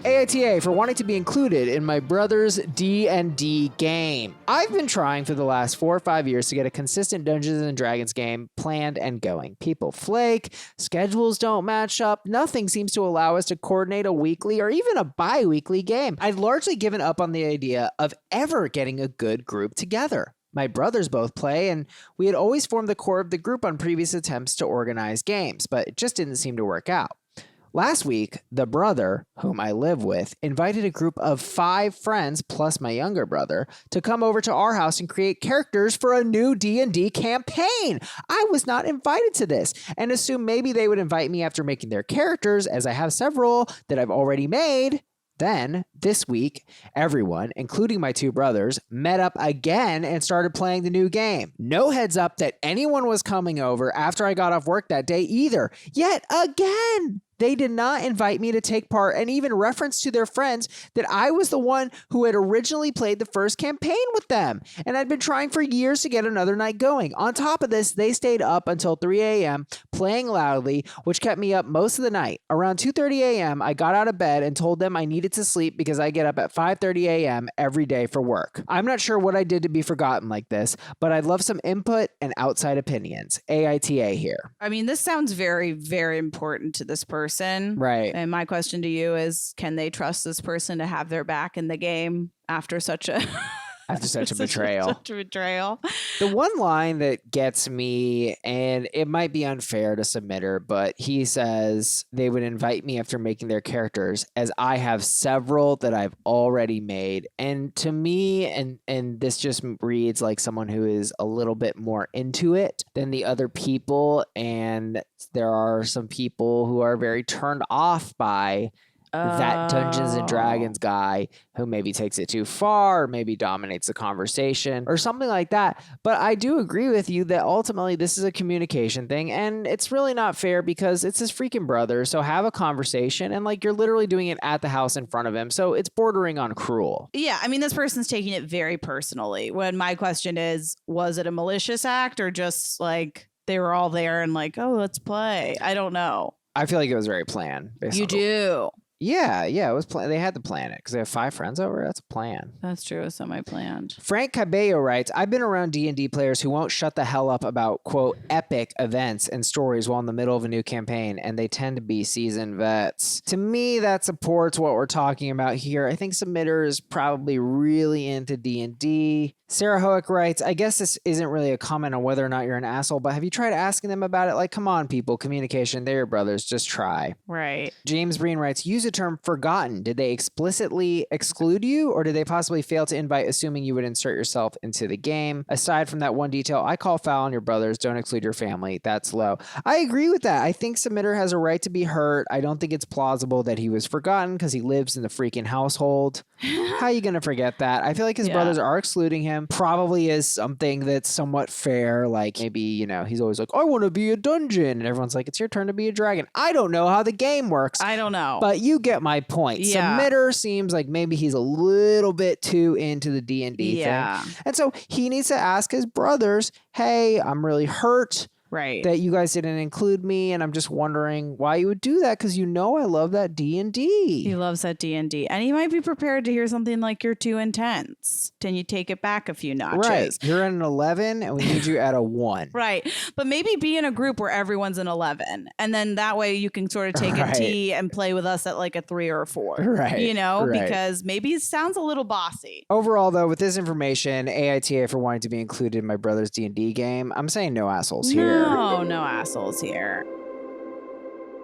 AITA for wanting to be included in my brother's D&D game. I've been trying for the last 4 or 5 years to get a consistent Dungeons and Dragons game planned and going. People flake, schedules don't match up, nothing seems to allow us to coordinate a weekly or even a bi-weekly game. I'd largely given up on the idea of ever getting a good group together. My brothers both play, and we had always formed the core of the group on previous attempts to organize games, but it just didn't seem to work out. Last week, the brother, whom I live with, invited a group of 5 friends plus my younger brother to come over to our house and create characters for a new D&D campaign. I was not invited to this and assumed maybe they would invite me after making their characters, as I have several that I've already made. Then, this week, everyone, including my 2 brothers, met up again and started playing the new game. No heads up that anyone was coming over after I got off work that day either. Yet again, they did not invite me to take part and even reference to their friends that I was the one who had originally played the first campaign with them. And I'd been trying for years to get another night going. On top of this, they stayed up until 3 a.m. playing loudly, which kept me up most of the night. Around 2:30 a.m., I got out of bed and told them I needed to sleep because I get up at 5:30 a.m. every day for work. I'm not sure what I did to be forgotten like this, but I'd love some input and outside opinions. AITA here. I mean, this sounds very, very important to this person. Right. And my question to you is, can they trust this person to have their back in the game after such a betrayal? Such a betrayal. The one line that gets me, and it might be unfair to submitter, but he says they would invite me after making their characters, as I have several that I've already made. And to me, and this just reads like someone who is a little bit more into it than the other people. And there are some people who are very turned off by that Dungeons and Dragons guy who maybe takes it too far, or maybe dominates the conversation or something like that. But I do agree with you that ultimately this is a communication thing, and it's really not fair because it's his freaking brother. So have a conversation, and like you're literally doing it at the house in front of him. So it's bordering on cruel. Yeah, I mean, this person's taking it very personally. When my question is, was it a malicious act or just like they were all there and like, oh, let's play? I don't know. I feel like it was very planned. You do. Yeah, it was planned. They had to plan it because they have 5 friends over. That's a plan. That's true. It's semi-planned. Frank Cabello writes, I've been around D&D players who won't shut the hell up about, quote, epic events and stories while in the middle of a new campaign, and they tend to be seasoned vets. To me, that supports what we're talking about here. I think Submitter is probably really into D&D. Sarah Hoek writes, I guess this isn't really a comment on whether or not you're an asshole, but have you tried asking them about it? Like, come on, people, communication, they're your brothers, just try. Right. James Breen writes, use the term forgotten. Did they explicitly exclude you, or did they possibly fail to invite, assuming you would insert yourself into the game? Aside from that one detail, I call foul on your brothers. Don't exclude your family. That's low. I agree with that. I think Submitter has a right to be hurt. I don't think it's plausible that he was forgotten because he lives in the freaking household. How are you going to forget that? I feel like his brothers are excluding him. Probably is something that's somewhat fair. Like maybe, you know, he's always like, I want to be a dungeon. And everyone's like, it's your turn to be a dragon. I don't know how the game works. I don't know. But you get my point. Yeah. Submitter seems like maybe he's a little bit too into the D&D thing. And so he needs to ask his brothers, hey, I'm really hurt. Right. That you guys didn't include me, and I'm just wondering why you would do that, because you know I love that D&D. He loves that D&D. And he might be prepared to hear something like you're too intense. Can you take it back a few notches? Right. You're at an 11 and we need you at a 1. Right. But maybe be in a group where everyone's an 11. And then that way you can sort of take a T and play with us at like a 3 or a 4. Right. You know, because maybe it sounds a little bossy. Overall, though, with this information, AITA for wanting to be included in my brother's D&D game, I'm saying no assholes here. No assholes here.